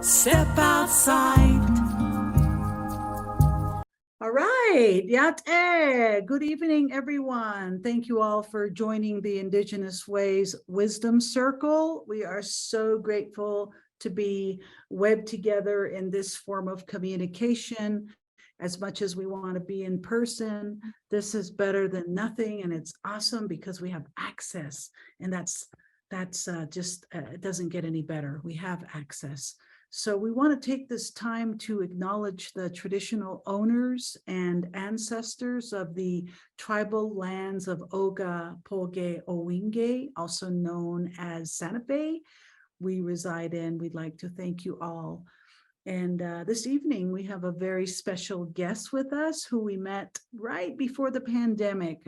Step outside. All right. Yate. Good evening, everyone. Thank you all for joining the Indigenous Ways Wisdom Circle. We are so grateful to be webbed together in this form of communication. As much as we want to be in person, this is better than nothing, and it's awesome because we have access, and that's just it doesn't get any better. We have access. So we want to take this time to acknowledge the traditional owners and ancestors of the tribal lands of Oga, Poge, Owinge, also known as Sanape. We reside in. We'd like to thank you all. And this evening, we have a very special guest with us who we met right before the pandemic.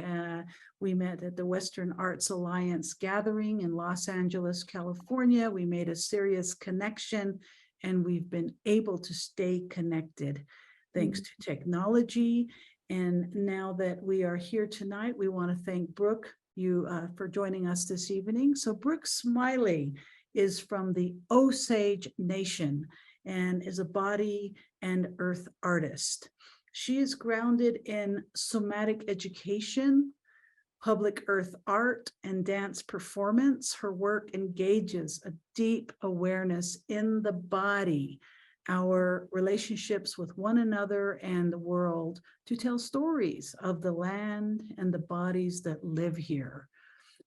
We met at the Western Arts Alliance gathering in Los Angeles, California. We made a serious connection, and we've been able to stay connected thanks to technology. And now that we are here tonight, we want to thank Brooke, for joining us this evening. So Brooke Smiley is from the Osage Nation and is a body and earth artist. She is grounded in somatic education, public earth art, and dance performance. Her work engages a deep awareness in the body, our relationships with one another and the world, to tell stories of the land and the bodies that live here.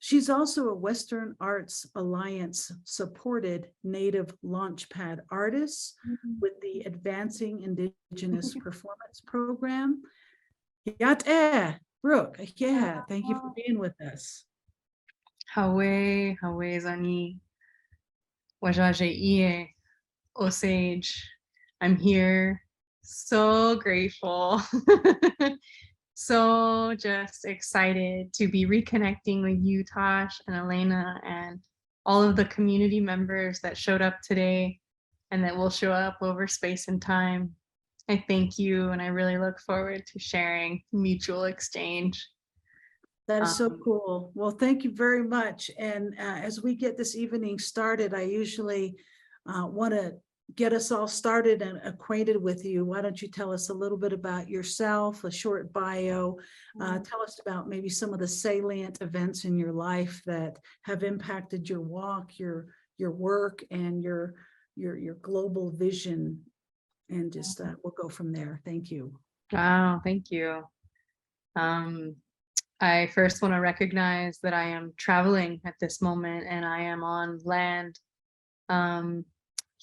She's also a Western Arts Alliance supported Native Launchpad artist with the Advancing Indigenous Performance Program. Yate, Brooke, yeah, thank you for being with us. Hawe Zani, Wajaje Osage. I'm here, so grateful. So just excited to be reconnecting with you, Tosh and Elena, and all of the community members that showed up today and that will show up over space and time. I thank you, and I really look forward to sharing mutual exchange. That is so cool. Well, thank you very much. And as we get this evening started, I usually want to get us all started and acquainted with you. Why don't you tell us a little bit about yourself, a short bio, tell us about maybe some of the salient events in your life that have impacted your walk, your work, and your global vision, and just we'll go from there. Thank you. Wow, thank you. I first want to recognize that I am traveling at this moment, and I am on land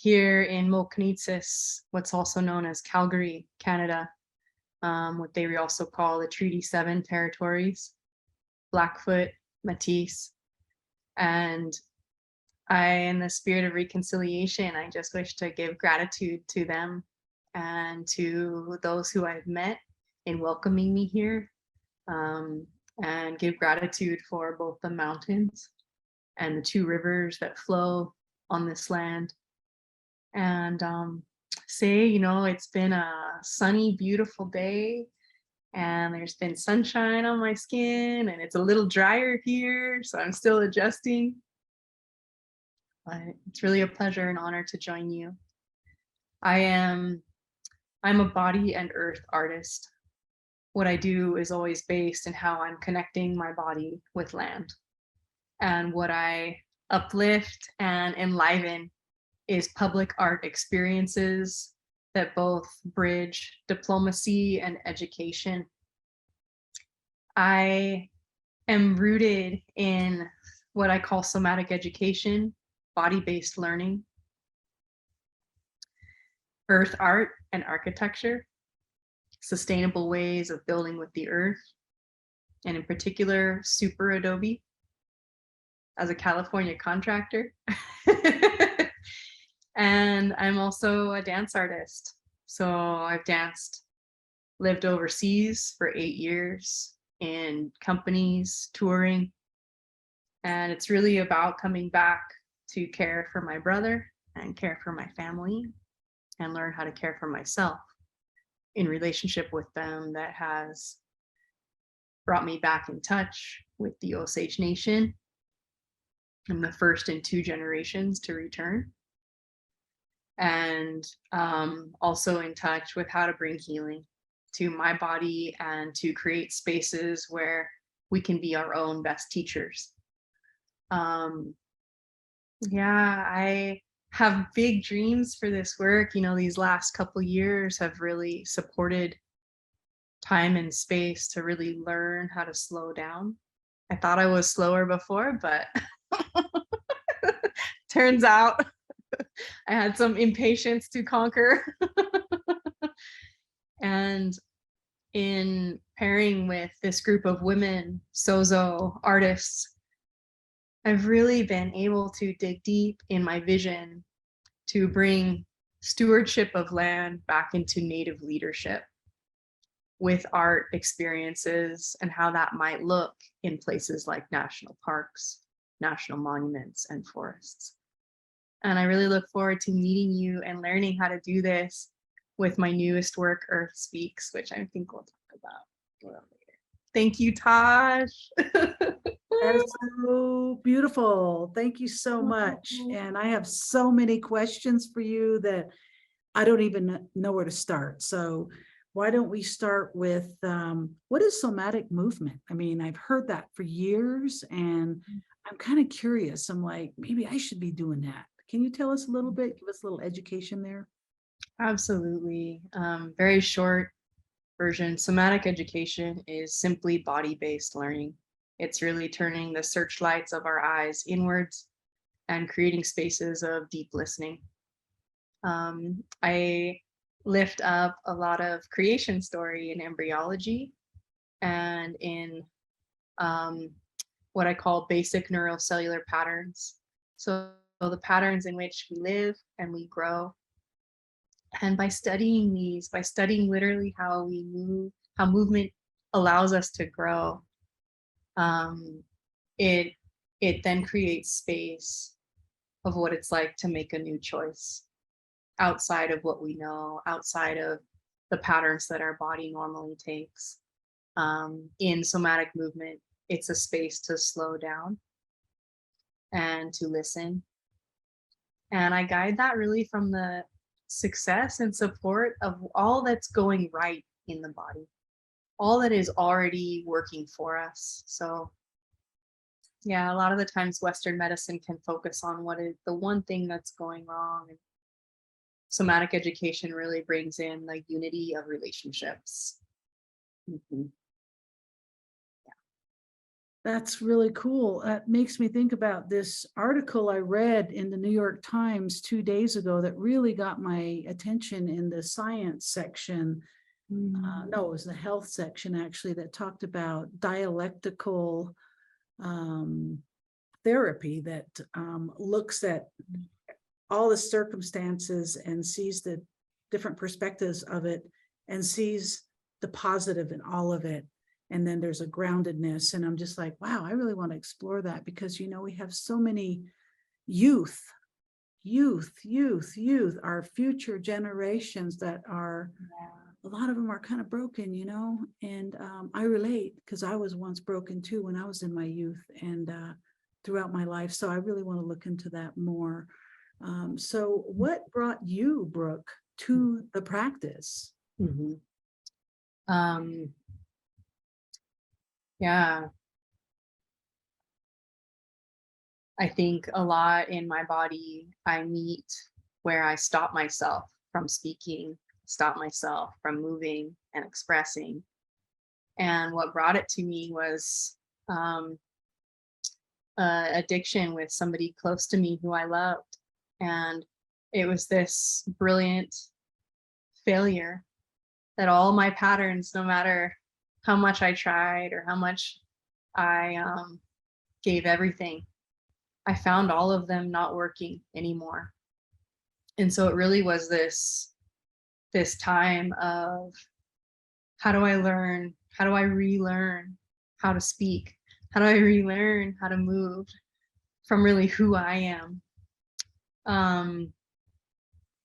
here in Mohknietsis, what's also known as Calgary, Canada, what they also call the Treaty 7 territories, Blackfoot, Métis. And in the spirit of reconciliation, I just wish to give gratitude to them and to those who I've met in welcoming me here, and give gratitude for both the mountains and the two rivers that flow on this land. And say, it's been a sunny, beautiful day, and there's been sunshine on my skin, and it's a little drier here, so I'm still adjusting. But it's really a pleasure and honor to join you. I'm a body and earth artist. What I do is always based in how I'm connecting my body with land. And what I uplift and enliven is public art experiences that both bridge diplomacy and education. I am rooted in what I call somatic education, body-based learning, earth art and architecture, sustainable ways of building with the earth, and in particular, super adobe as a California contractor. And I'm also a dance artist. So I've lived overseas for 8 years in companies, touring. And it's really about coming back to care for my brother and care for my family and learn how to care for myself in relationship with them that has brought me back in touch with the Osage Nation. I'm the first in 2 generations to return. and also in touch with how to bring healing to my body and to create spaces where we can be our own best teachers. Yeah, I have big dreams for this work. These last couple years have really supported time and space to really learn how to slow down. I thought I was slower before, but turns out I had some impatience to conquer. And in pairing with this group of women, Sozo artists, I've really been able to dig deep in my vision to bring stewardship of land back into Native leadership with art experiences and how that might look in places like national parks, national monuments, and forests. And I really look forward to meeting you and learning how to do this with my newest work, Earth Speaks, which I think we'll talk about a little later. Thank you, Taj. That is so beautiful. Thank you so much. And I have so many questions for you that I don't even know where to start. So why don't we start with what is somatic movement? I mean, I've heard that for years and I'm kind of curious. I'm like, maybe I should be doing that. Can you tell us a little bit, give us a little education there? Absolutely. Very short version. Somatic education is simply body-based learning. It's really turning the searchlights of our eyes inwards and creating spaces of deep listening. I lift up a lot of creation story in embryology and in what I call basic neurocellular patterns. So the patterns in which we live and we grow. And by studying these, by studying literally how we move, how movement allows us to grow, it then creates space of what it's like to make a new choice outside of what we know, outside of the patterns that our body normally takes. In somatic movement, it's a space to slow down and to listen. And I guide that really from the success and support of all that's going right in the body, all that is already working for us. So yeah, a lot of the times Western medicine can focus on what is the one thing that's going wrong. And somatic education really brings in the unity of relationships. Mm-hmm. That's really cool. That makes me think about this article I read in the New York Times 2 days ago that really got my attention in the science section. No, it was the health section actually, that talked about dialectical therapy that looks at all the circumstances and sees the different perspectives of it and sees the positive in all of it. And then there's a groundedness. And I'm just like, wow, I really want to explore that because, we have so many youth, our future generations that are, a lot of them are kind of broken, and I relate because I was once broken too when I was in my youth and throughout my life. So I really want to look into that more. So what brought you, Brooke, to the practice? Mm-hmm. Yeah. I think a lot in my body, I meet where I stop myself from speaking, stop myself from moving and expressing. And what brought it to me was addiction with somebody close to me who I loved. And it was this brilliant failure that all my patterns, no matter how much I tried or how much I gave everything, I found all of them not working anymore. And so it really was this time of how do I learn? How do I relearn how to speak? How do I relearn how to move from really who I am?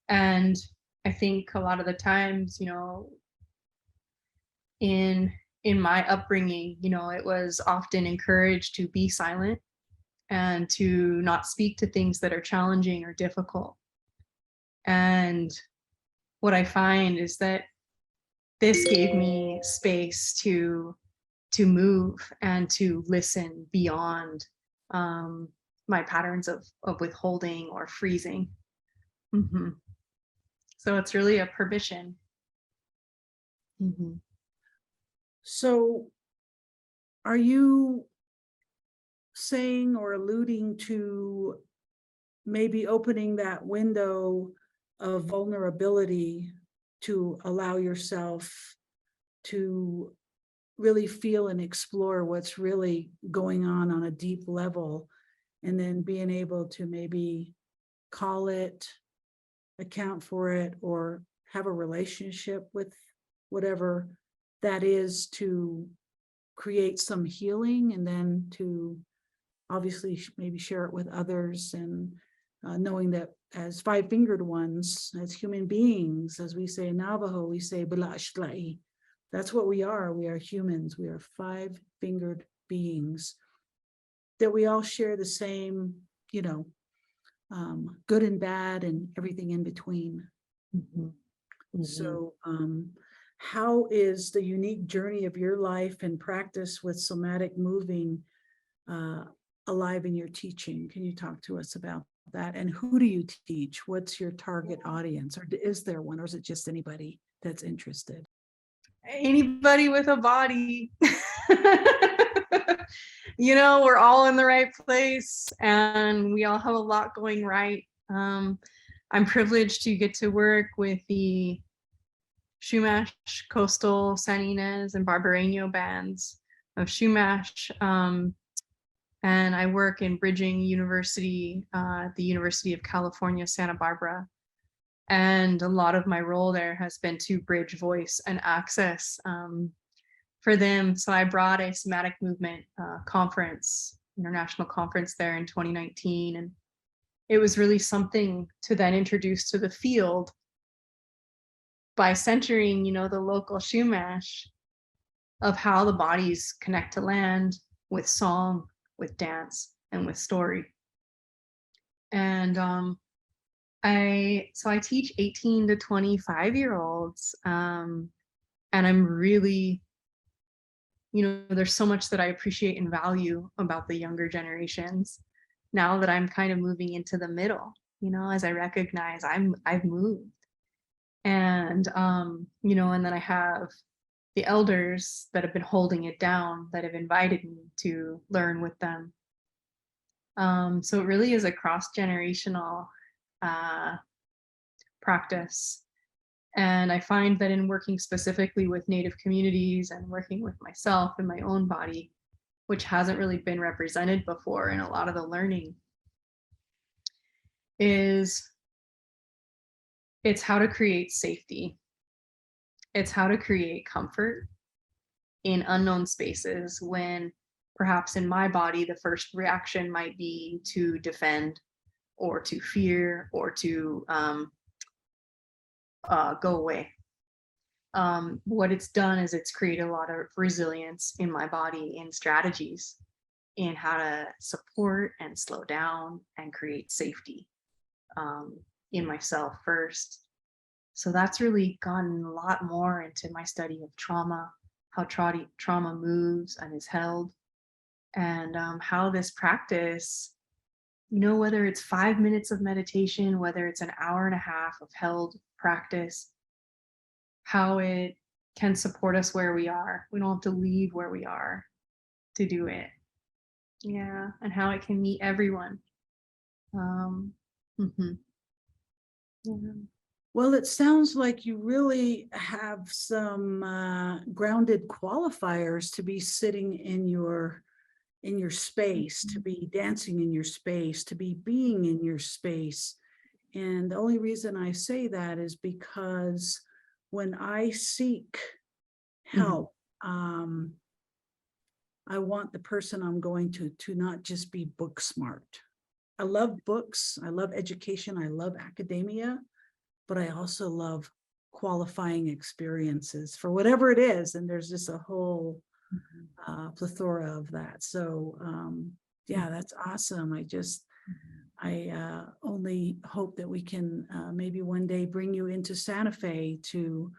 And I think a lot of the times, in my upbringing, it was often encouraged to be silent and to not speak to things that are challenging or difficult. And what I find is that this gave me space to move and to listen beyond my patterns of withholding or freezing. Mhm. So it's really a permission. Mhm. So are you saying or alluding to maybe opening that window of vulnerability to allow yourself to really feel and explore what's really going on a deep level, and then being able to maybe call it, account for it, or have a relationship with whatever that is to create some healing, and then to obviously maybe share it with others, and knowing that as five-fingered ones, as human beings, as we say in Navajo, we say "Balashtlai." That's what we are. We are humans. We are five-fingered beings, that we all share the same, good and bad and everything in between. Mhm. Mhm. So how is the unique journey of your life and practice with somatic moving alive in your teaching? Can you talk to us about that? And who do you teach? What's your target audience? Or is there one, or is it just anybody that's interested? Anybody with a body. We're all in the right place and we all have a lot going right. I'm privileged to get to work with the Chumash, Coastal, San Ynez, and Barbareño bands of Chumash. And I work in Bridging University, the University of California, Santa Barbara. And a lot of my role there has been to bridge voice and access for them. So I brought a somatic movement conference, international conference there in 2019. And it was really something to then introduce to the field by centering, the local Chumash of how the bodies connect to land with song, with dance, and with story. And I teach 18 to 25-year-olds, and I'm really, there's so much that I appreciate and value about the younger generations now that I'm kind of moving into the middle, as I recognize I've moved. And and then I have the elders that have been holding it down, that have invited me to learn with them. So it really is a cross-generational practice. And I find that in working specifically with Native communities and working with myself and my own body, which hasn't really been represented before in a lot of the learning, it's how to create safety. It's how to create comfort in unknown spaces when perhaps in my body, the first reaction might be to defend or to fear or to go away. What it's done is it's created a lot of resilience in my body, in strategies, in how to support and slow down and create safety in myself first. So that's really gotten a lot more into my study of trauma, how trauma moves and is held, and how this practice, whether it's 5 minutes of meditation, whether it's an hour and a half of held practice, how it can support us where we are. We don't have to leave where we are to do it. Yeah, and how it can meet everyone. Mm-hmm. Yeah. Well, it sounds like you really have some grounded qualifiers to be sitting in your space, to be dancing in your space, to be being in your space. And the only reason I say that is because when I seek help, I want the person I'm going to not just be book smart. I love books, I love education, I love academia, but I also love qualifying experiences for whatever it is. And there's just a whole plethora of that. So yeah, that's awesome. only hope that we can maybe one day bring you into Santa Fe to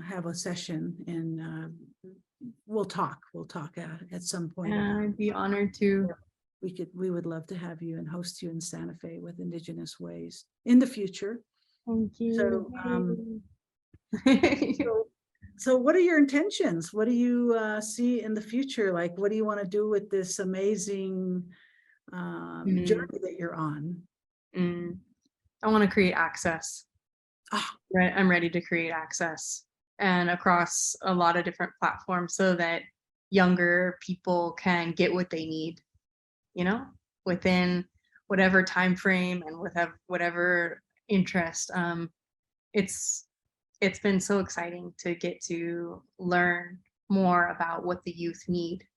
have a session, and we'll talk at some point. And I'd be honored to. We would love to have you and host you in Santa Fe with Indigenous Ways in the future. Thank you. So what are your intentions? What do you see in the future? Like, what do you want to do with this amazing journey that you're on? I want to create access. Ah. I'm ready to create access, and across a lot of different platforms, so that younger people can get what they need, within whatever time frame and with whatever interest. It's been so exciting to get to learn more about what the youth need,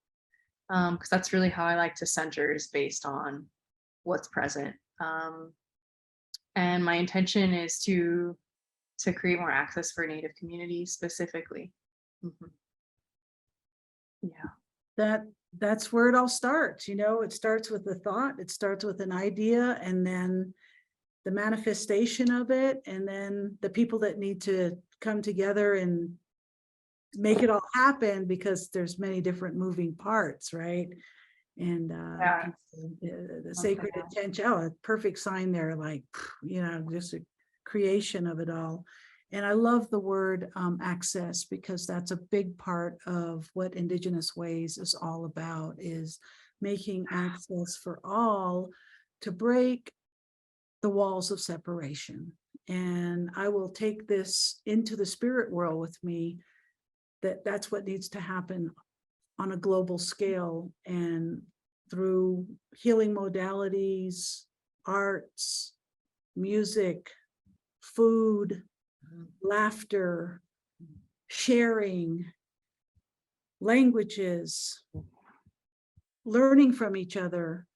because that's really how I like to center, is based on what's present. And my intention is to create more access for Native communities specifically. Yeah. That's where it all starts. It starts with a thought, it starts with an idea, and then the manifestation of it, and then the people that need to come together and make it all happen, because there's many different moving parts, right? And the sacred intention, a perfect sign there, like, just a creation of it all. And I love the word access, because that's a big part of what Indigenous Ways is all about, is making access for all to break the walls of separation. And I will take this into the spirit world with me, that's what needs to happen on a global scale, and through healing modalities, arts, music, food, laughter, sharing, languages, learning from each other,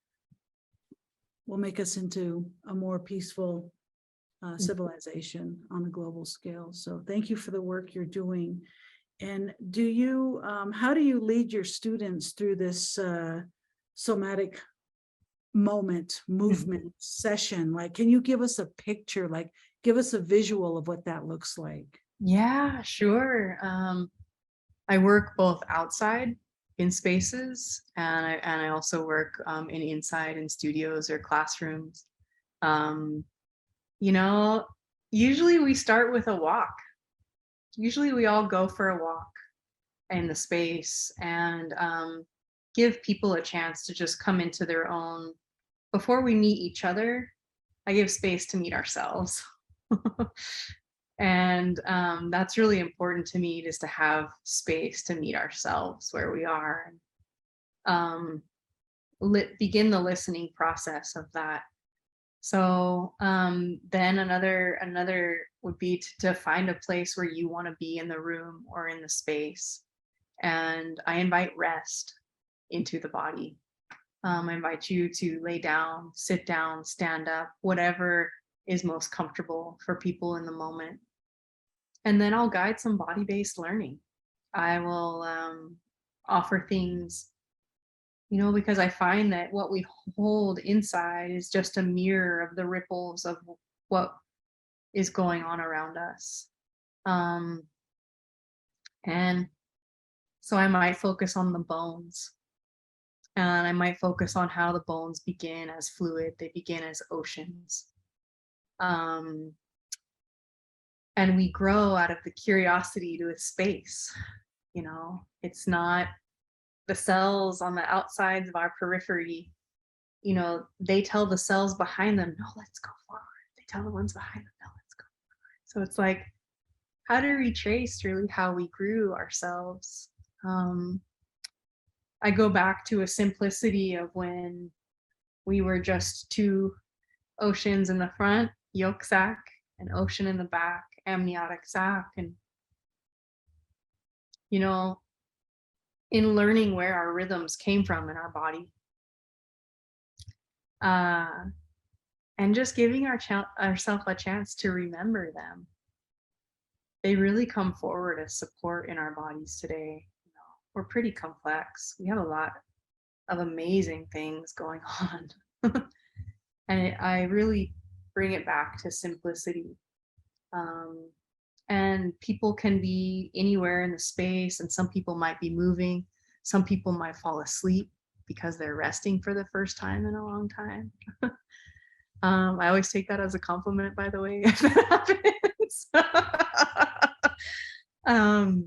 will make us into a more peaceful civilization on a global scale. So thank you for the work you're doing. And how do you lead your students through this somatic movement session? Like, can you give us a picture, like give us a visual of what that looks like? Yeah, sure. I work both outside in spaces, and I also work inside in studios or classrooms. Usually we start with a walk. Usually we all go for a walk in the space, and give people a chance to just come into their own. Before we meet each other, I give space to meet ourselves. And that's really important to me, just to have space to meet ourselves where we are. Begin the listening process of that. So then another would be to find a place where you want to be in the room or in the space. And I invite rest into the body. I invite you to lay down, sit down, stand up, whatever is most comfortable for people in the moment. And then I'll guide some body-based learning. I will offer things, because I find that what we hold inside is just a mirror of the ripples of what is going on around us. And so I might focus on the bones, and I might focus on how the bones begin as fluid. They begin as oceans. And we grow out of the curiosity to a space. It's not the cells on the outsides of our periphery. They tell the cells behind them, no, let's go forward. They tell the ones behind them, no, let's go forward. So it's like, how to retrace really how we grew ourselves. I go back to a simplicity of when we were just two oceans in the front, yolk sac, an ocean in the back, amniotic sac. And in learning where our rhythms came from in our body, and just giving ourselves a chance to remember them. They really come forward as support in our bodies today. We're pretty complex. We have a lot of amazing things going on. And I really bring it back to simplicity. And people can be anywhere in the space, and some people might be moving. Some people might fall asleep because they're resting for the first time in a long time. I always take that as a compliment, by the way, if that happens.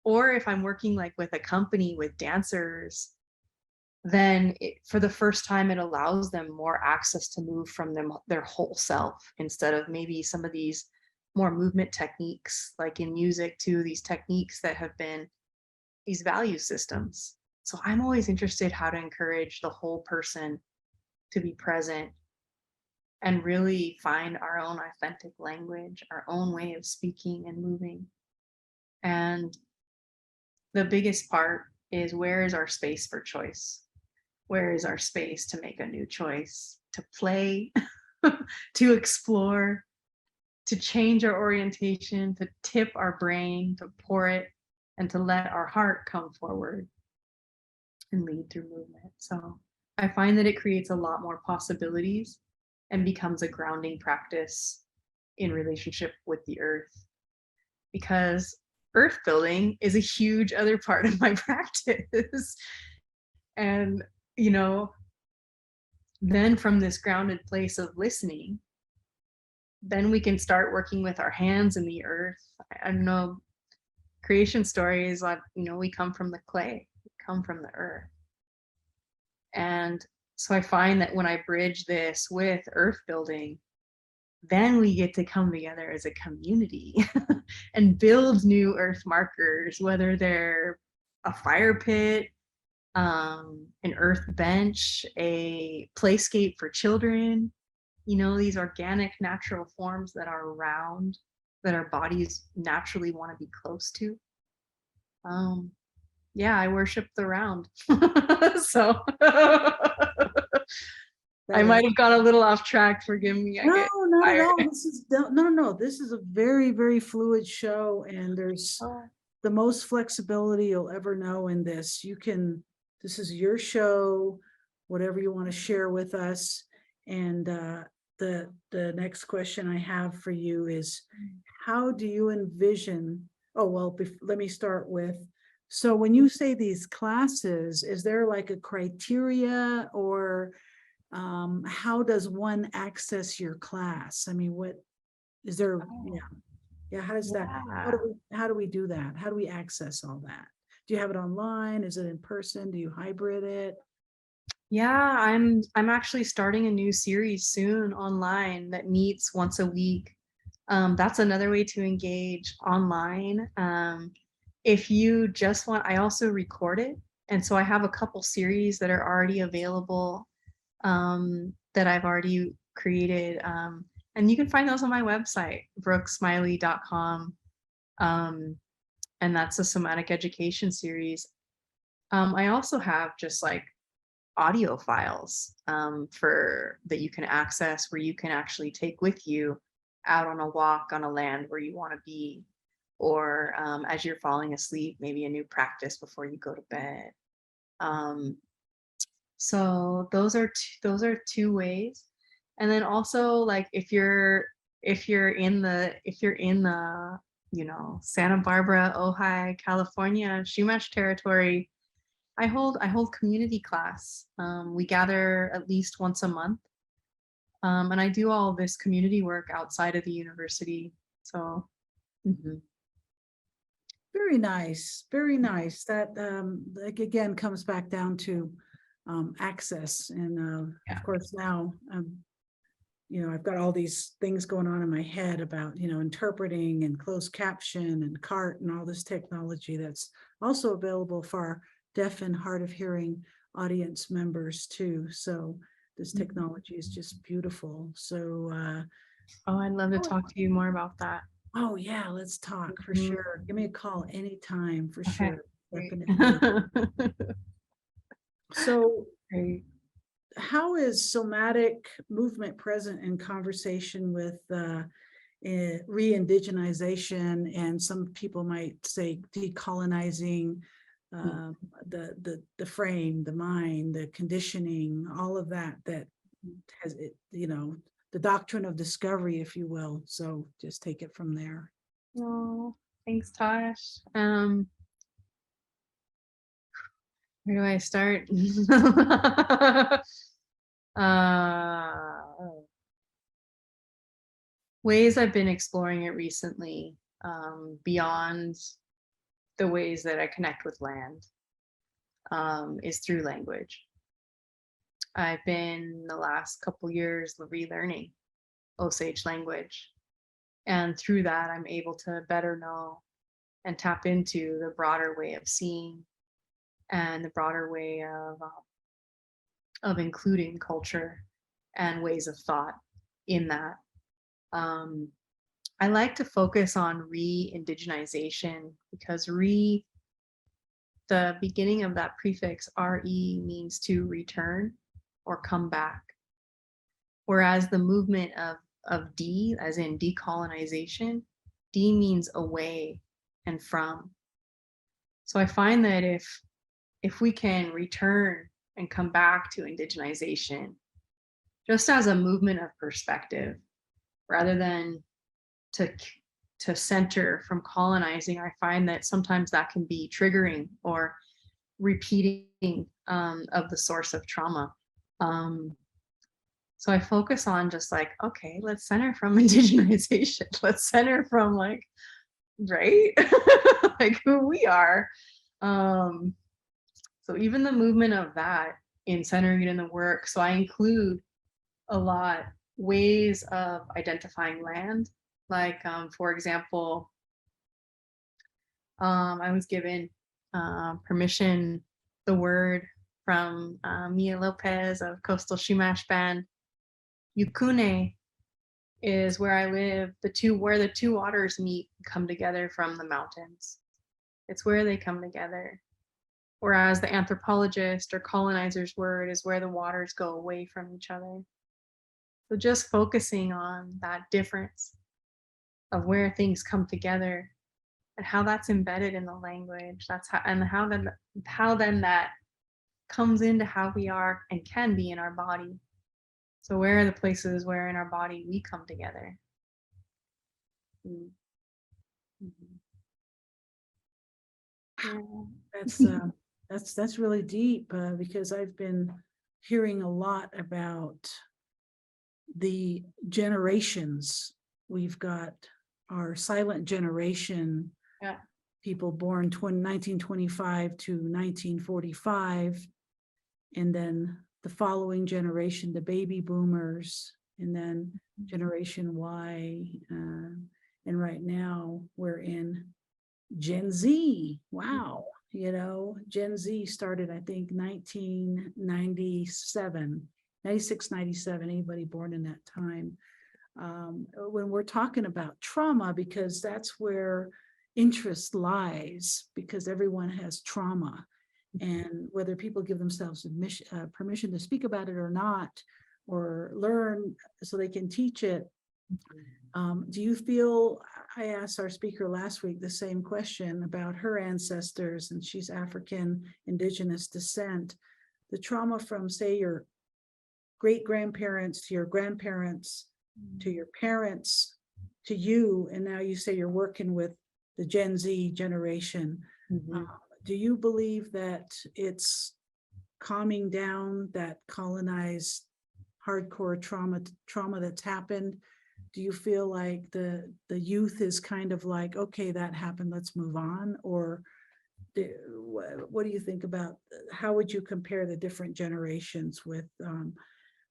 Or if I'm working like with a company with dancers, then for the first time, it allows them more access to move from their whole self, instead of maybe some of these more movement techniques, like in music too, these techniques that have been these value systems. So I'm always interested how to encourage the whole person to be present and really find our own authentic language, our own way of speaking and moving. And the biggest part is, where is our space for choice? Where is our space to make a new choice, to play, to explore, to change our orientation, to tip our brain, to pour it, and to let our heart come forward and lead through movement. So I find that it creates a lot more possibilities and becomes a grounding practice in relationship with the earth, because earth building is a huge other part of my practice. And, you know, then from this grounded place of listening, then we can start working with our hands in the earth. I know creation stories, like, you know, we come from the clay, we come from the earth. And so I find that when I bridge this with earth building, then we get to come together as a community and build new earth markers, whether they're a fire pit, an earth bench, a playscape for children, you know, these organic natural forms that are around, that our bodies naturally want to be close to. Yeah, I worship the round. So I might have gone a little off track. Forgive me. No, not at all. This is no. This is a very, very fluid show, and there's the most flexibility you'll ever know in this. You can. This is your show. Whatever you want to share with us. And the next question I have for you is, how do you envision? Oh well, let me start with. So when you say these classes, is there like a criteria, or how does one access your class? I mean, what is there? Yeah. How does that? How do we do that? How do we access all that? Do you have it online? Is it in person? Do you hybrid it? Yeah, I'm actually starting a new series soon online that meets once a week. That's another way to engage online. If you just want, I also record it. And so I have a couple series that are already available, that I've already created. And you can find those on my website, brookesmiley.com. And that's a somatic education series. I also have just like audio files for that you can access, where you can actually take with you out on a walk on a land where you want to be, or as you're falling asleep, maybe a new practice before you go to bed. So those are two ways. And then also, like, if you're in the you know, Santa Barbara, Ojai, California, Chumash territory, I hold community class. We gather at least once a month. And I do all this community work outside of the university. So Very nice, very nice. That like again comes back down to access. And of course now you know, I've got all these things going on in my head about, you know, interpreting and closed caption and CART and all this technology that's also available for our deaf and hard of hearing audience members too. So this technology is just beautiful. So I'd love to talk to you more about that. Oh yeah, let's talk for sure. Give me a call anytime for sure. Great. Definitely. So Great. how is somatic movement present in conversation with re-indigenization, and some people might say decolonizing the frame, the mind, the conditioning, all of that has it, the doctrine of discovery, if you will. So just take it from there. Oh, thanks, Tosh. Where do I start? Ways I've been exploring it recently, beyond the ways that I connect with land, is through language. I've been the last couple years relearning Osage language. And through that, I'm able to better know and tap into the broader way of seeing and the broader way of including culture and ways of thought in that. I like to focus on re-indigenization because the beginning of that prefix re means to return or come back. Whereas the movement of D, as in decolonization, D means away and from. So I find that if we can return and come back to indigenization, just as a movement of perspective, rather than to center from colonizing, I find that sometimes that can be triggering or repeating of the source of trauma. So I focus on just like, okay, let's center from indigenization. Let's center from like, right? Like who we are. So even the movement of that in centering it in the work. So I include a lot ways of identifying land. Like, for example, I was given permission, the word from Mia Lopez of Coastal Shumash Band. Yukune is where I live, where the two waters meet, come together from the mountains. It's where they come together. Whereas the anthropologist or colonizer's word is where the waters go away from each other. So just focusing on that difference of where things come together and how that's embedded in the language. That's how then that comes into how we are and can be in our body. So where are the places where in our body we come together? Yeah. That's really deep because I've been hearing a lot about the generations. We've got our silent generation, people born 1925 to 1945, and then the following generation, the baby boomers, and then Generation Y, and right now we're in Gen Z. Wow. Gen Z started, I think, 1997, 96, 97, anybody born in that time. When we're talking about trauma, because that's where interest lies, because everyone has trauma. And whether people give themselves permission to speak about it or not, or learn so they can teach it. Do you feel, I asked our speaker last week the same question about her ancestors, and she's African Indigenous descent, the trauma from, say, your great-grandparents to your grandparents, to your parents, to you, and now you say you're working with the Gen Z generation. Do you believe that it's calming down that colonized hardcore trauma that's happened? Do you feel like the youth is kind of like, okay, that happened, let's move on? Or what do you think about, how would you compare the different generations with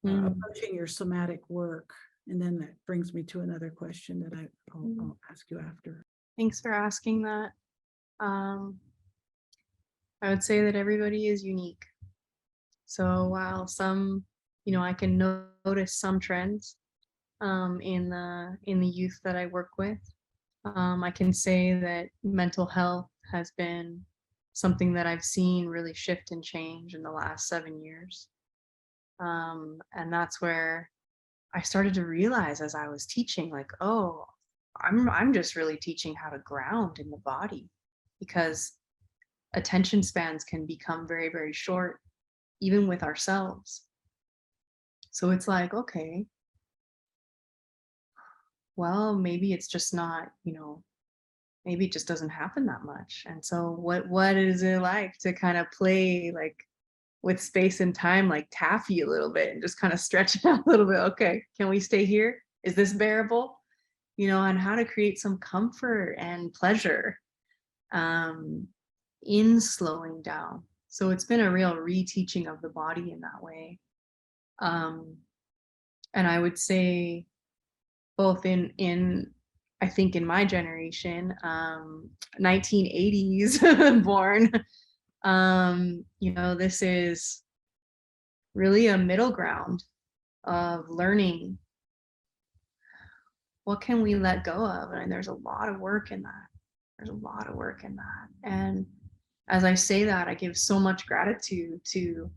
approaching your somatic work? And then that brings me to another question that I'll ask you after. Thanks for asking that. I would say that everybody is unique. So while some, I can notice some trends in the youth that I work with, I can say that mental health has been something that I've seen really shift and change in the last 7 years. And that's where I started to realize as I was teaching, like, oh, I'm just really teaching how to ground in the body, because attention spans can become very, very short, even with ourselves. So it's like, okay, well, maybe it's just not, maybe it just doesn't happen that much. And so what is it like to kind of play like with space and time, like taffy a little bit and just kind of stretch it out a little bit? Okay, can we stay here? Is this bearable? And how to create some comfort and pleasure um, in slowing down. So it's been a real reteaching of the body in that way. Um, and I would say both in I think in my generation, 1980s born, this is really a middle ground of learning what can we let go of. And there's a lot of work in that. There's a lot of work in that. And as I say that, I give so much gratitude to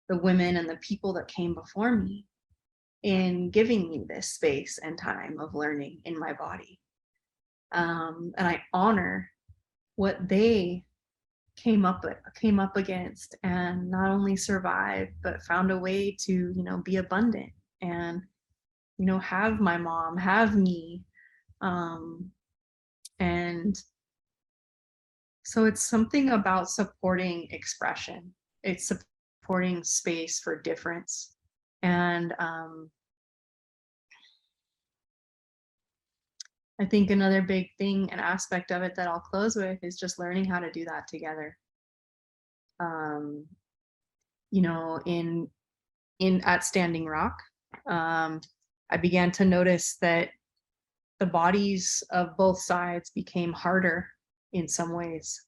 the women and the people that came before me in giving me this space and time of learning in my body. And I honor what they came up against and not only survived, but found a way to, be abundant and, have my mom, have me. And so it's something about supporting expression. It's supporting space for difference. And I think another big thing and aspect of it that I'll close with is just learning how to do that together. In at Standing Rock, I began to notice that the bodies of both sides became harder in some ways.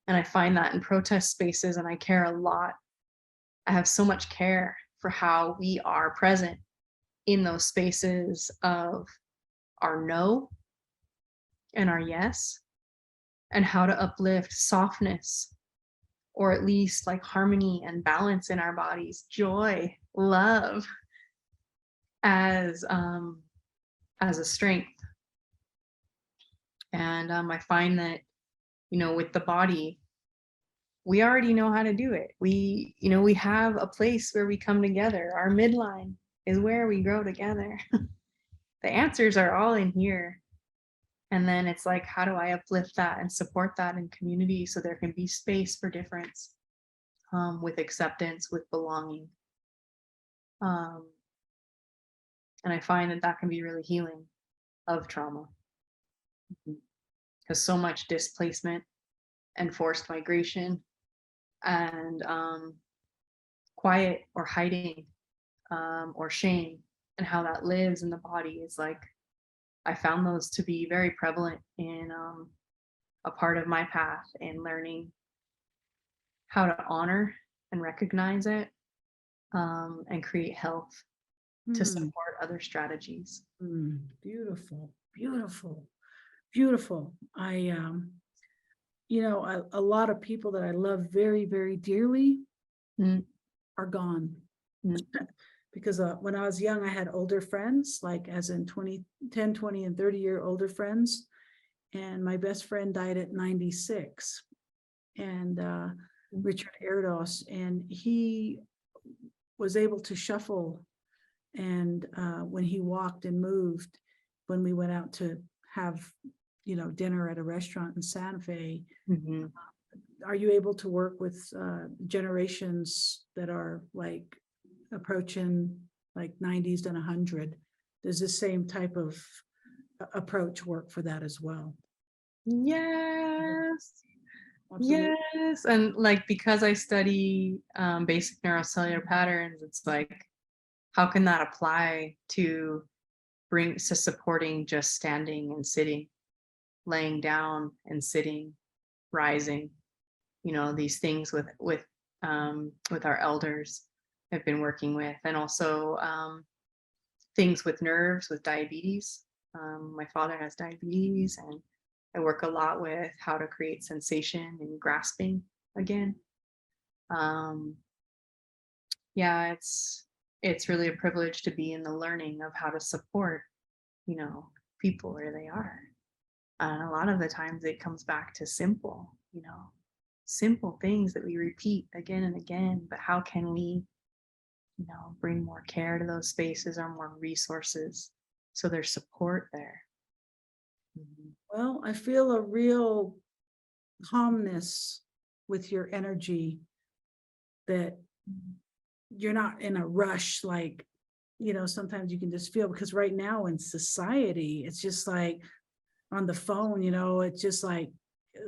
And I find that in protest spaces, and I care a lot. I have so much care for how we are present in those spaces of our no and our yes, and how to uplift softness, or at least like harmony and balance in our bodies, joy, love as a strength. And I find that, with the body, we already know how to do it. We have a place where we come together. Our midline is where we grow together. The answers are all in here. And then it's like, how do I uplift that and support that in community so there can be space for difference, with acceptance, with belonging. And I find that can be really healing of trauma. Because so much displacement and forced migration and quiet or hiding, or shame, and how that lives in the body is like, I found those to be very prevalent in a part of my path in learning how to honor and recognize it, and create health to support other strategies. Beautiful, beautiful, beautiful. A lot of people that I love very, very dearly are gone. Because when I was young, I had older friends, like as in 10, 20, and 30-year older friends. And my best friend died at 96. And Richard Erdos, and he was able to shuffle. And when he walked and moved, when we went out to have, dinner at a restaurant in Santa Fe, are you able to work with generations that are like approaching like 90s and 100? Does the same type of approach work for that as well? Yes. Absolutely. Yes. And like, because I study basic neurocellular patterns, it's like, how can that apply to supporting just standing and sitting, laying down and sitting, rising, these things with our elders I've been working with, and also things with nerves, with diabetes. My father has diabetes, and I work a lot with how to create sensation and grasping again. Yeah, it's really a privilege to be in the learning of how to support, people where they are. And a lot of the times it comes back to simple, simple things that we repeat again and again, but how can we, bring more care to those spaces or more resources so there's support there. Well, I feel a real calmness with your energy, that you're not in a rush, like, sometimes you can just feel, because right now in society, it's just like on the phone, it's just like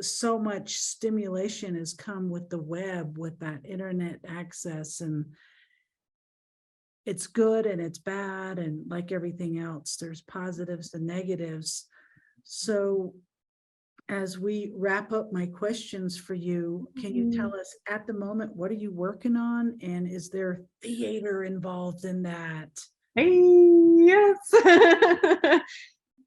so much stimulation has come with the web, with that internet access, and it's good and it's bad, and like everything else, there's positives and negatives. So as we wrap up my questions for you, can you tell us at the moment, what are you working on? And is there theater involved in that? Hey, yes.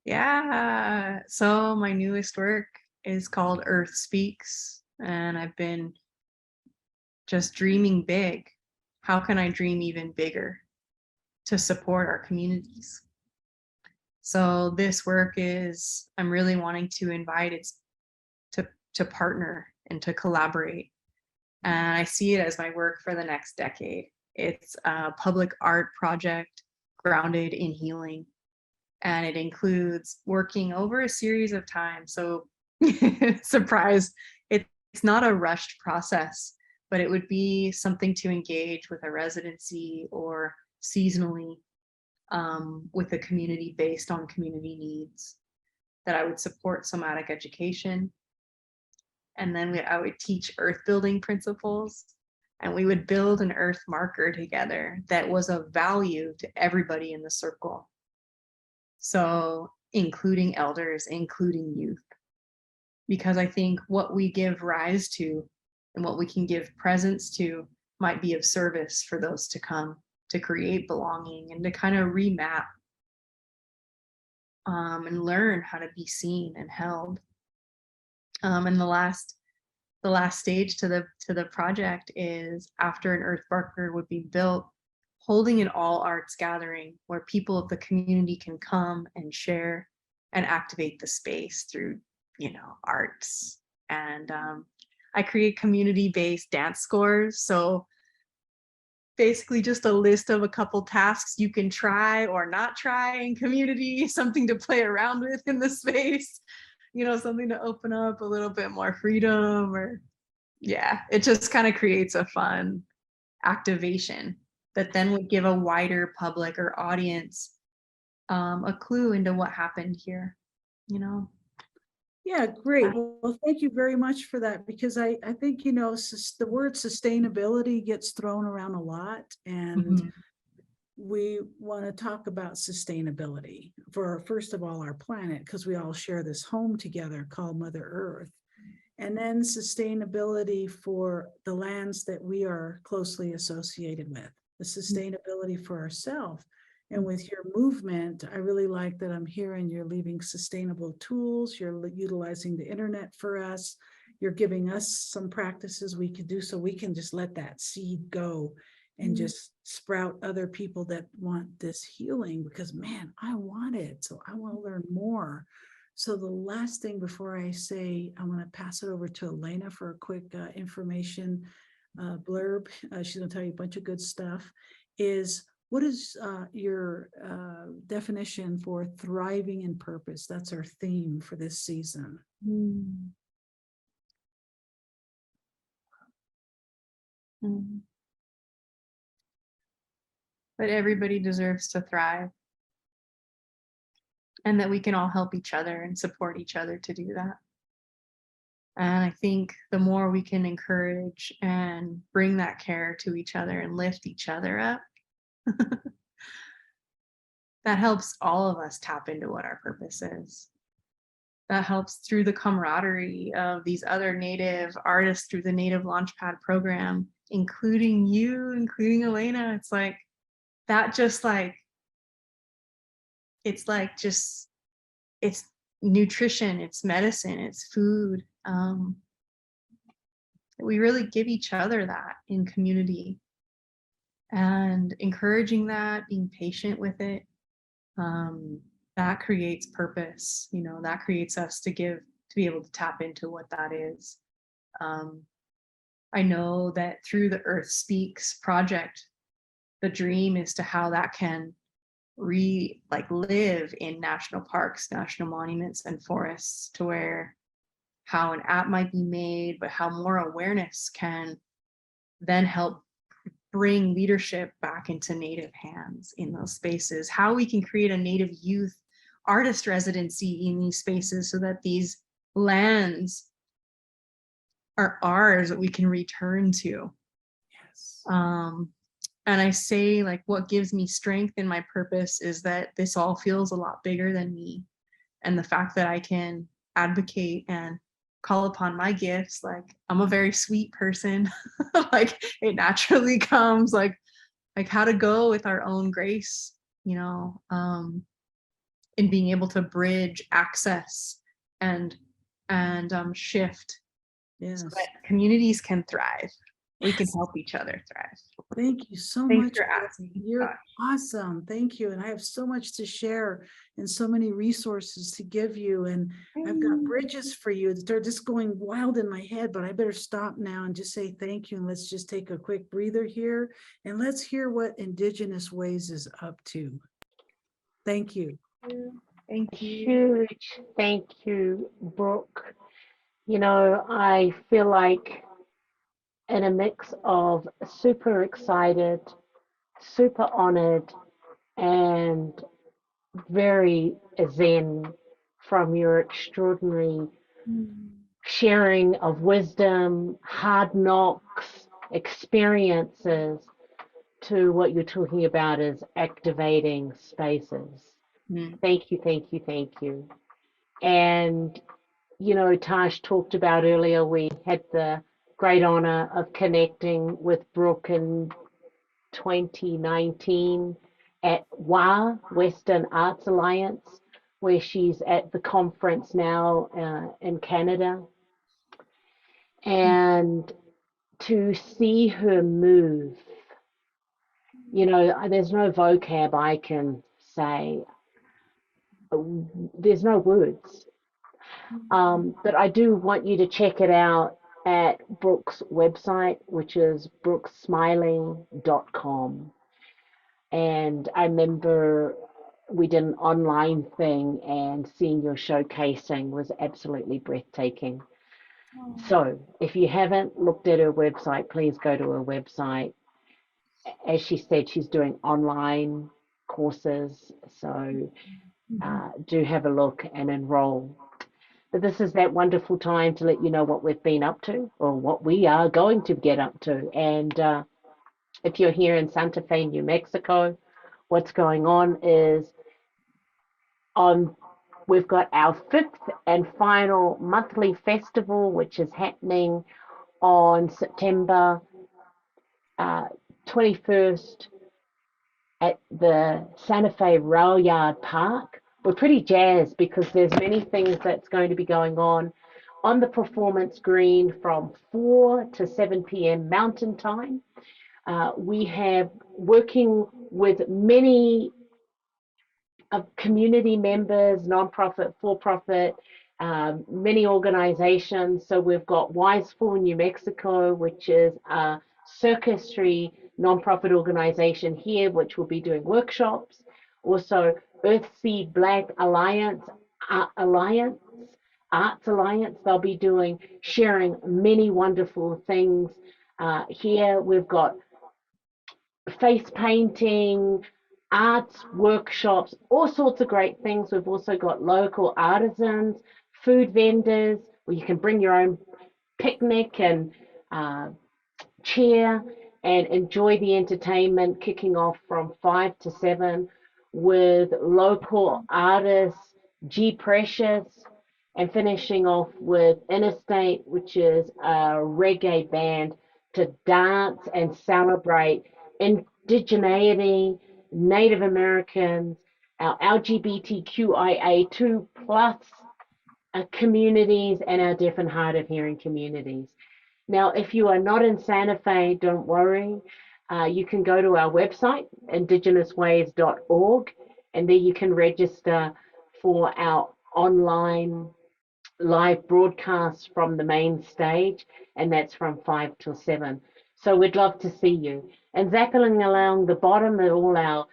Yeah. So my newest work is called Earth Speaks, and I've been just dreaming big. How can I dream even bigger to support our communities? So this work is, I'm really wanting to invite it to partner and to collaborate. And I see it as my work for the next decade. It's a public art project grounded in healing. And it includes working over a series of time. So surprise, it's not a rushed process, but it would be something to engage with a residency or seasonally with a community based on community needs, that I would support somatic education. And then I would teach earth building principles, and we would build an earth marker together that was of value to everybody in the circle. So including elders, including youth, because I think what we give rise to and what we can give presence to might be of service for those to come, to create belonging and to kind of remap and learn how to be seen and held. And the last stage to the project is, after an earth marker would be built, holding an all arts gathering where people of the community can come and share and activate the space through, arts. And I create community-based dance scores. So basically just a list of a couple tasks you can try or not try in community, something to play around with in the space, something to open up a little bit more freedom, or it just kind of creates a fun activation that then would give a wider public or audience a clue into what happened here, Yeah, great. Well, thank you very much for that, because I think, the word sustainability gets thrown around a lot, and we want to talk about sustainability for, first of all, our planet, because we all share this home together called Mother Earth. And then sustainability for the lands that we are closely associated with, the sustainability for ourselves. And with your movement, I really like that I'm hearing you're leaving sustainable tools, you're utilizing the internet for us, you're giving us some practices we could do, so we can just let that seed go and just sprout other people that want this healing, because man, I want it. So I want to learn more. So the last thing before I say, I'm going to pass it over to Elena for a quick information blurb. She's going to tell you a bunch of good stuff. Is, what is your definition for thriving in purpose? That's our theme for this season. But everybody deserves to thrive, and that we can all help each other and support each other to do that. And I think the more we can encourage and bring that care to each other and lift each other up, that helps all of us tap into what our purpose is. That helps through the camaraderie of these other Native artists through the Native Launchpad program, including you, including Elena. It's like that, just like, it's nutrition, it's medicine, it's food. We really give each other that in community, and encouraging that, being patient with it, that creates purpose, that creates us to be able to tap into what that is. I know that through the Earth Speaks project, the dream is to how that can live in national parks, national monuments, and forests, to where how an app might be made, but how more awareness can then help bring leadership back into Native hands in those spaces, how we can create a Native youth artist residency in these spaces so that these lands are ours that we can return to. Yes. And I say, like, what gives me strength in my purpose is that this all feels a lot bigger than me. And the fact that I can advocate and call upon my gifts, like, I'm a very sweet person, like it naturally comes, like how to go with our own grace, you know, in being able to bridge access and shift Yes. so that communities can thrive. We can help each other thrive. Thank you so Thanks much. for asking. You're awesome. Thank you. And I have so much to share and so many resources to give you. And I've got bridges for you that are just going wild in my head, but I better stop now and just say thank you. And let's just take a quick breather here and let's hear what Indigenous Ways is up to. Thank you. Thank you. Huge thank you, Brooke. You know, I feel like in a mix of super excited, super honored, and very zen from your extraordinary sharing of wisdom, hard knocks, experiences, to what you're talking about is activating spaces. Thank you, thank you, thank you. And, you know, Tash talked about earlier, we had the great honor of connecting with Brooke in 2019 at WA, Western Arts Alliance, where she's at the conference now in Canada. And to see her move, you know, there's no vocab I can say. There's no words. But I do want you to check it out at Brooke's website, which is brookesmiley.com. And I remember we did an online thing, and seeing your showcasing was absolutely breathtaking. So if you haven't looked at her website, please go to her website. As she said, she's doing online courses, so do have a look and enroll. But this is that wonderful time to let you know what we've been up to, or what we are going to get up to. And if you're here in Santa Fe, New Mexico, what's going on is we've got our 5th and final monthly festival, which is happening on September 21st at the Santa Fe Rail Yard Park. We're pretty jazzed because there's many things that's going to be going on the performance green from 4 to 7 p.m. Mountain Time. We have working with many community members, nonprofit, for-profit, many organizations. So we've got Wiseful New Mexico, which is a circusry nonprofit organization here, which will be doing workshops. Also, Earthseed Black Alliance, Arts Alliance, they'll be sharing many wonderful things. Here we've got face painting, arts workshops, all sorts of great things. We've also got local artisans, food vendors, where you can bring your own picnic and chair and enjoy the entertainment, kicking off from 5 to 7 with local artists, G Precious, and finishing off with Interstate, which is a reggae band to dance and celebrate indigeneity, Native Americans, our LGBTQIA2 plus communities, and our deaf and hard of hearing communities. Now, if you are not in Santa Fe, don't worry. You can go to our website, IndigenousWays.org, and there you can register for our online live broadcasts from the main stage, and that's from 5 till 7. So we'd love to see you. And zapping along the bottom are all our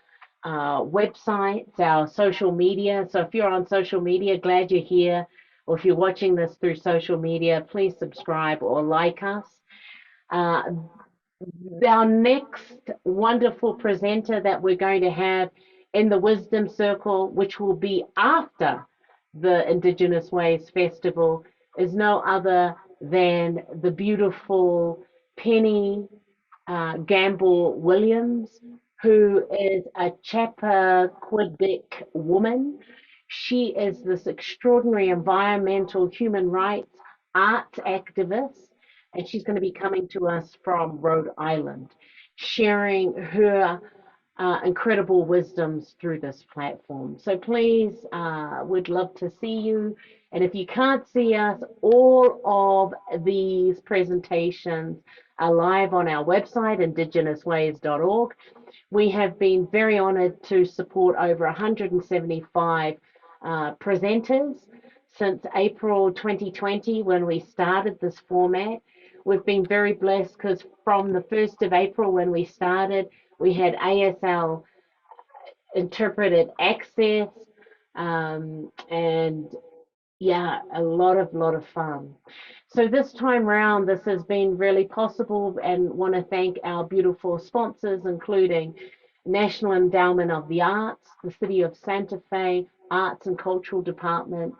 websites, our social media. So if you're on social media, glad you're here. Or if you're watching this through social media, please subscribe or like us. Uh, our next wonderful presenter that we're going to have in the Wisdom Circle, which will be after the Indigenous Ways Festival, is no other than the beautiful Penny Gamble Williams, who is a Chappaquiddick woman. She is this extraordinary environmental human rights arts activist, and she's going to be coming to us from Rhode Island, sharing her incredible wisdoms through this platform. So please, we'd love to see you. And if you can't see us, all of these presentations are live on our website, IndigenousWays.org. We have been very honored to support over 175 presenters since April 2020 when we started this format. We've been very blessed because from the 1st of April when we started, we had ASL interpreted access, and yeah, a lot of fun. So this time round, this has been really possible, and want to thank our beautiful sponsors, including National Endowment of the Arts, the City of Santa Fe Arts and Cultural Department,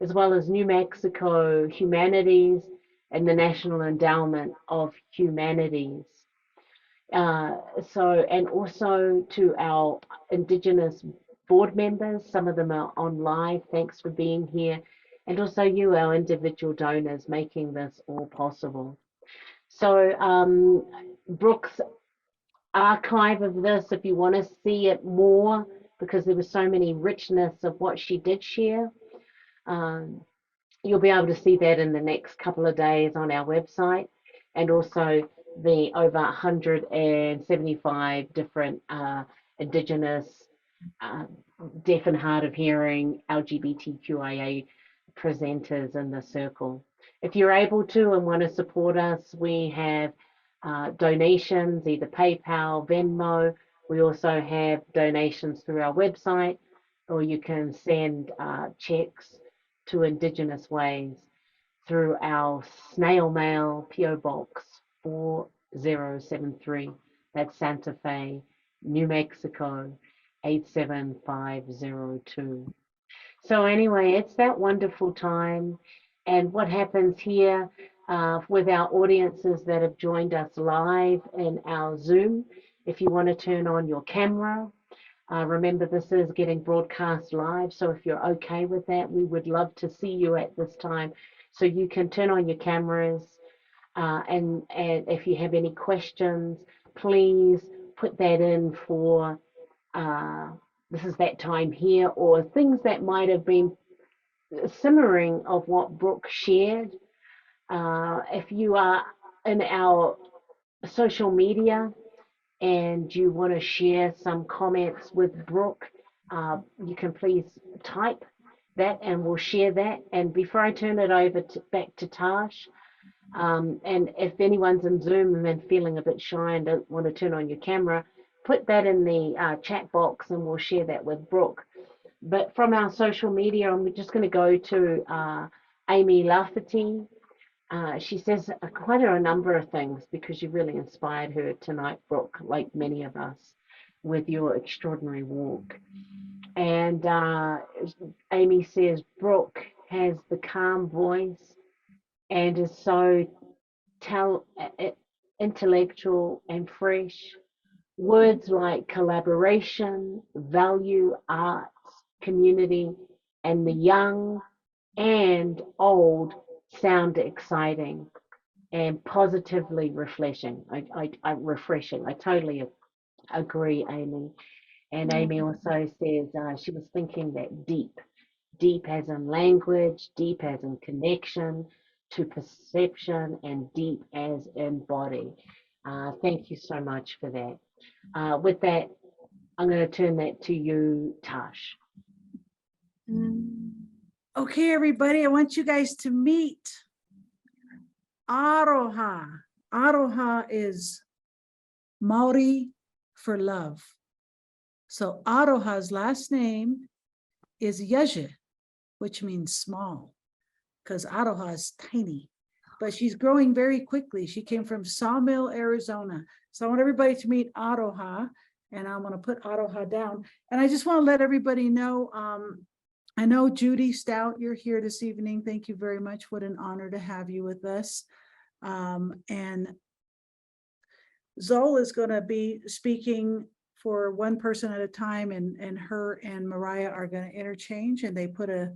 as well as New Mexico Humanities and the National Endowment of Humanities. And also to our Indigenous board members, some of them are on live, thanks for being here, and also you, our individual donors, making this all possible. So Brooke's archive of this, if you want to see it more, because there was so many richness of what she did share, you'll be able to see that in the next couple of days on our website, and also the over 175 different Indigenous, deaf and hard of hearing, LGBTQIA presenters in the circle. If you're able to and want to support us, we have donations, either PayPal, Venmo. We also have donations through our website, or you can send checks to Indigenous Ways through our snail mail PO Box 4073. That's Santa Fe, New Mexico 87502. So anyway, it's that wonderful time. And what happens here with our audiences that have joined us live in our Zoom, if you want to turn on your camera, remember, this is getting broadcast live, so if you're okay with that, we would love to see you at this time. So you can turn on your cameras, and if you have any questions, please put that in for this is that time here, or things that might have been simmering of what Brooke shared. If you are in our social media and you want to share some comments with Brooke, you can please type that and we'll share that. And before I turn it over back to Tash, and if anyone's in Zoom and feeling a bit shy and don't want to turn on your camera, put that in the chat box and we'll share that with Brooke. But from our social media, I'm just going to go to Amy Lafferty. She says quite a number of things because you really inspired her tonight, Brooke, like many of us, with your extraordinary walk. And Amy says Brooke has the calm voice and is so intellectual and fresh. Words like collaboration, value, arts, community, and the young and old sound exciting and positively refreshing. Refreshing. I totally agree, Amy. And Amy also says she was thinking that deep as in language, deep as in connection to perception, and deep as in body. Thank you so much for that. With that, I'm going to turn that to you, Tash. Okay, everybody, I want you guys to meet Aroha. Aroha is Maori for love. So Aroha's last name is Yeje, which means small, because Aroha is tiny, but she's growing very quickly. She came from Sawmill, Arizona. So I want everybody to meet Aroha, and I'm going to put Aroha down. And I just want to let everybody know, I know Judy Stout, you're here this evening. Thank you very much. What an honor to have you with us. And Zol is going to be speaking for one person at a time, and her and Mariah are going to interchange, and they put a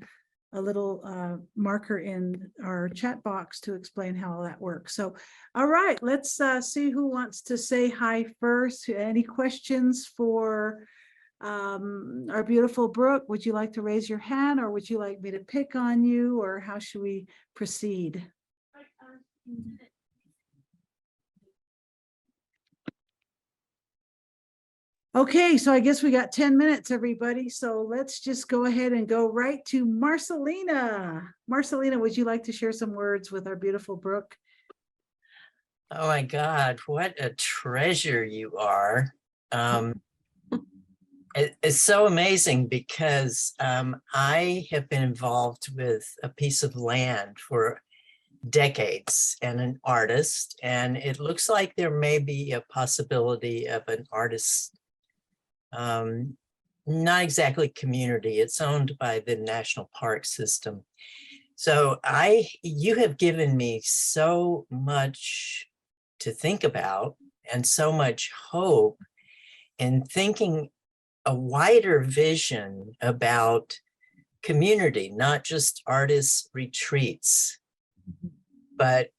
little marker in our chat box to explain how that works. So, all right, let's see who wants to say hi first. Any questions for our beautiful Brooke? Would you like to raise your hand, or would you like me to pick on you, or how should we proceed? Okay, so I guess we got 10 minutes, everybody. So let's just go ahead and go right to Marcelina. Marcelina, would you like to share some words with our beautiful Brooke? Oh my God, what a treasure you are. It's so amazing because I have been involved with a piece of land for decades and an artist, and it looks like there may be a possibility of an artist, not exactly community, it's owned by the National Park System. So you have given me so much to think about and so much hope in thinking a wider vision about community, not just artist retreats, but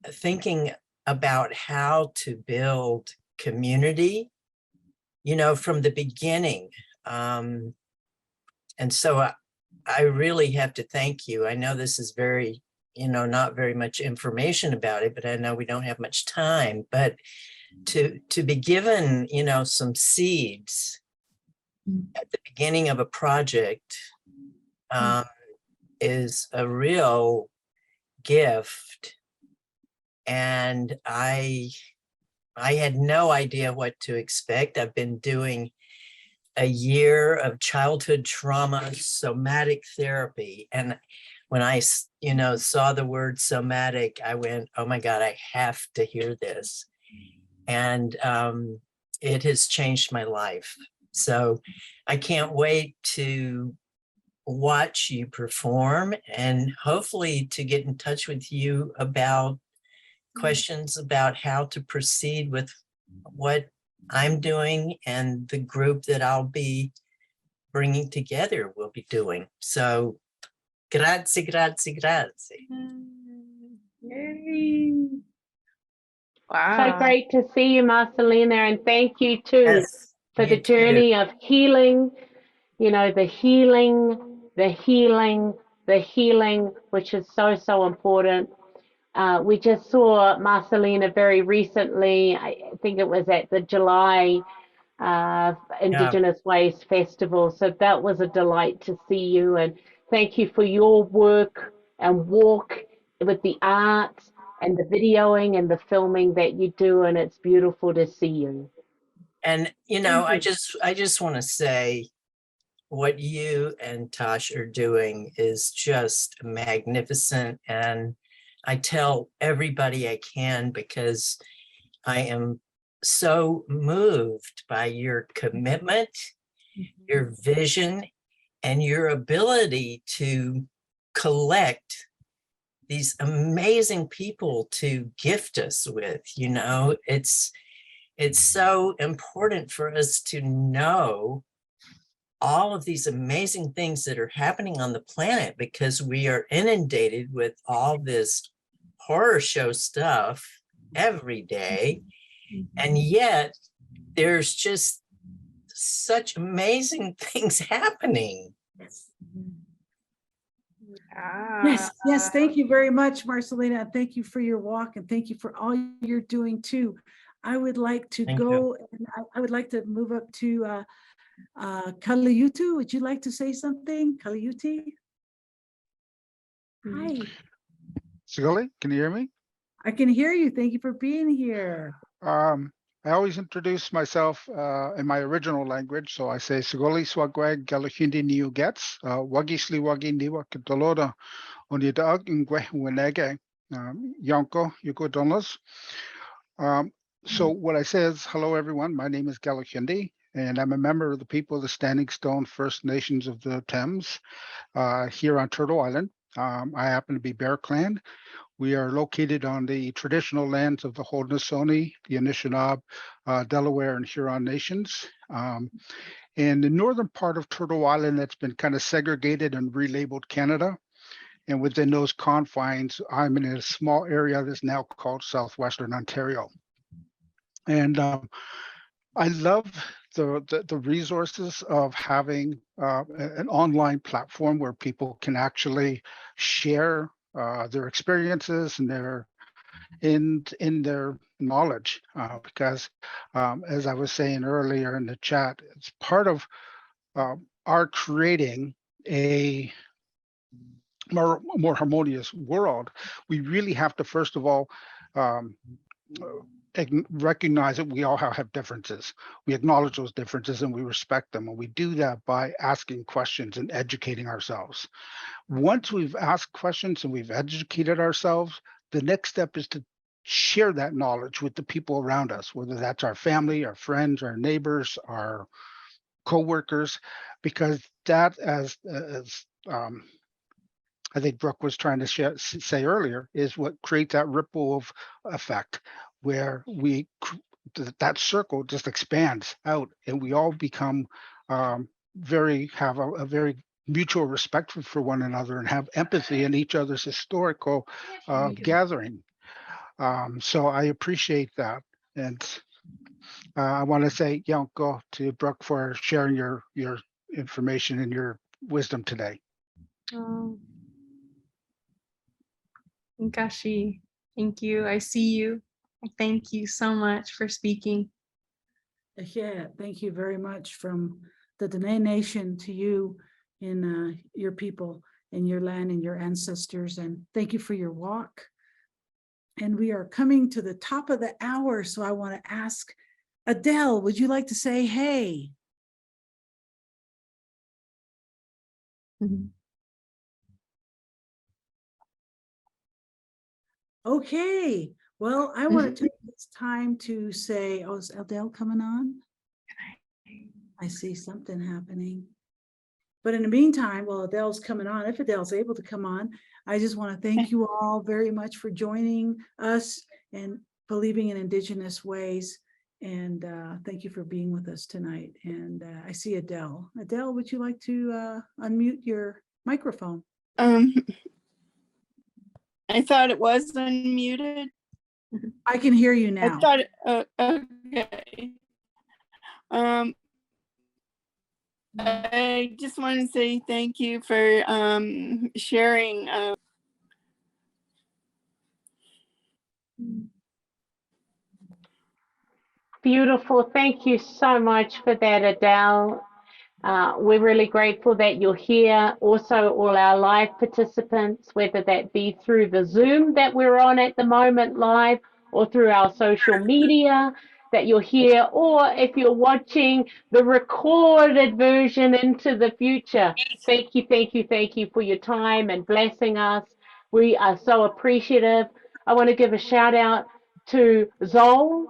thinking about how to build community, you know, from the beginning. And so I really have to thank you. I know this is very, you know, not very much information about it, but I know we don't have much time, but to be given, you know, some seeds at the beginning of a project is a real gift. And I had no idea what to expect. I've been doing a year of childhood trauma somatic therapy. And when I, you know, saw the word somatic, I went, oh my God, I have to hear this. And it has changed my life. So I can't wait to watch you perform and hopefully to get in touch with you about questions about how to proceed with what I'm doing and the group that I'll be bringing together will be doing. So grazie, grazie, grazie. Yay. So Wow. great to see you, Marcelina, and thank you too Yes, for the you too. journey of healing, you know, the healing, the healing, the healing, which is so, so important. We just saw Marcelina very recently. I think it was at the July Indigenous Ways Festival. So that was a delight to see you. And thank you for your work and walk with the arts and the videoing and the filming that you do. And it's beautiful to see you. And, you know, Thank I just want to say what you and Tosh are doing is just magnificent. And I tell everybody I can because I am so moved by your commitment, your vision, and your ability to collect these amazing people to gift us with. You know, it's so important for us to know all of these amazing things that are happening on the planet because we are inundated with all this horror show stuff every day. And yet there's just such amazing things happening. Yes, thank you very much, Marcelina. Thank you for your walk, and thank you for all you're doing too. I would like to go, and I would like to move up to Kaliutu. Would you like to say something, Kaliuti? Hi, Siguli, can you hear me? I can hear you. Thank you for being here. I always introduce myself in my original language, so I say Siguli Swagwag Galahindi Niu Gets, Wagi Sli Wagi Niwa Kitoloda Onidag Ngwe Winege, Yonko Yuko Donlas. So what I say is, hello everyone, my name is Galahindi, and I'm a member of the people of the Standing Stone First Nations of the Thames here on Turtle Island. I happen to be Bear Clan. We are located on the traditional lands of the Haudenosaunee, the Anishinaabe, Delaware, and Huron nations. In the northern part of Turtle Island, that's been kind of segregated and relabeled Canada. And within those confines, I'm in a small area that's now called Southwestern Ontario. And I love the resources of having an online platform where people can actually share their experiences and in their knowledge, because as I was saying earlier in the chat, it's part of our creating a more harmonious world. We really have to first of all recognize that we all have differences. We acknowledge those differences and we respect them, and we do that by asking questions and educating ourselves. Once we've asked questions and we've educated ourselves, the next step is to share that knowledge with the people around us, whether that's our family, our friends, our neighbors, our co-workers, because that, as I think Brooke was trying to say earlier, is what creates that ripple of effect, where that circle just expands out, and we all become have a very mutual respect for one another and have empathy in each other's historical gathering. So I appreciate that, and I want to say Yonko to Brooke for sharing your information and your wisdom today. Nkashi, thank you. I see you. Thank you so much for speaking. Yeah, thank you very much from the Dene Nation to you and your people and your land and your ancestors. And thank you for your walk. And we are coming to the top of the hour. So I want to ask Adele, would you like to say hey? Okay, well, I want to take this time to say, oh, is Adele coming on? I see something happening. But in the meantime, while Adele's coming on, if Adele's able to come on, I just want to thank you all very much for joining us and believing in Indigenous ways. And thank you for being with us tonight. And I see Adele. Adele, would you like to unmute your microphone? I thought it was unmuted. I can hear you now. I thought, okay. I just want to say thank you for sharing. Beautiful. Thank you so much for that, Adele. We're really grateful that you're here. Also, all our live participants, whether that be through the Zoom that we're on at the moment live or through our social media, that you're here, or if you're watching the recorded version into the future. Thank you, thank you, thank you for your time and blessing us. We are so appreciative. I want to give a shout out to Zol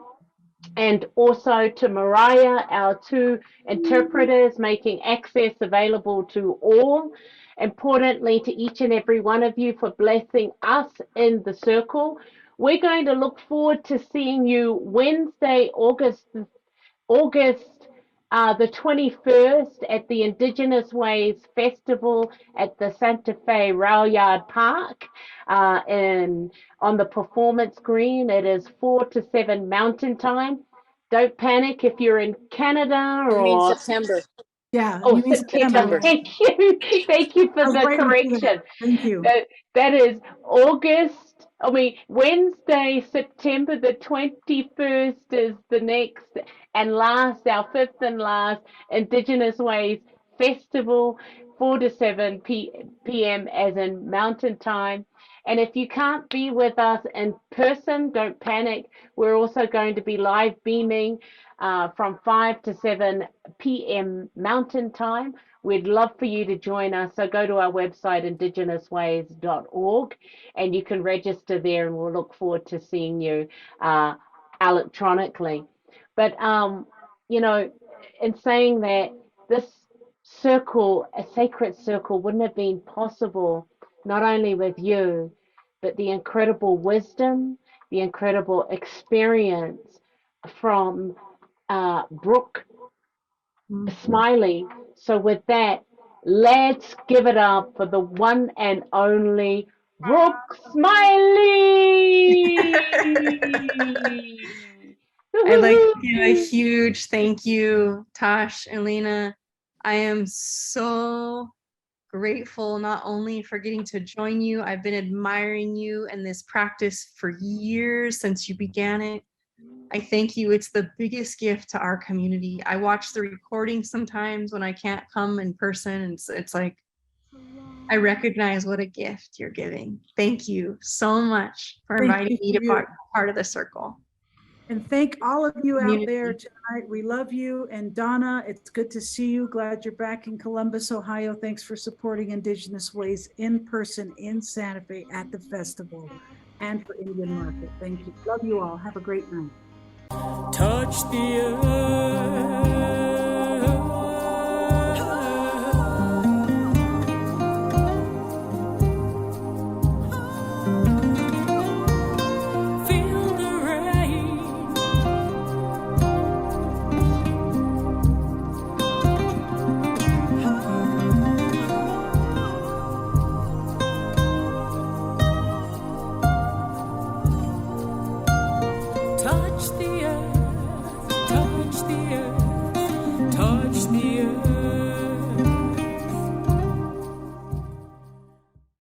and also to Mariah, our two interpreters, making access available to all. Importantly, to each and every one of you for blessing us in the circle. We're going to look forward to seeing you Wednesday, August the 21st at the Indigenous Ways Festival at the Santa Fe Rail Yard Park on the performance green. It is 4 to 7 Mountain Time. Don't panic if you're in Canada or... I mean September. Yeah. Oh, you mean September. Thank you. Thank you for I was the waiting for that. correction. Thank you. That is Wednesday, September the 21st is the next and last, our fifth and last Indigenous Ways Festival. 4 to 7 p.m. as in Mountain Time. And if you can't be with us in person, don't panic. We're also going to be live beaming from 5 to 7 p.m. Mountain Time. We'd love for you to join us. So go to our website, IndigenousWays.org, and you can register there, and we'll look forward to seeing you electronically. But, you know, in saying that, this circle, a sacred circle, wouldn't have been possible not only with you, but the incredible wisdom, the incredible experience from Brooke Smiley. So with that, let's give it up for the one and only Brooke Smiley. I'd like to give a huge thank you, Tosh and Lena. I am so grateful not only for getting to join you, I've been admiring you and this practice for years since you began it. I thank you. It's the biggest gift to our community. I watch the recording sometimes when I can't come in person, and it's like I recognize what a gift you're giving. Thank you so much for inviting me to be part of the circle. And thank all of you out Community. there tonight. We love you. And Donna, it's good to see you. Glad you're back in Columbus, Ohio. Thanks for supporting Indigenous Ways in person in Santa Fe at the festival and for Indian Market. Thank you. Love you all. Have a great night. Touch the earth.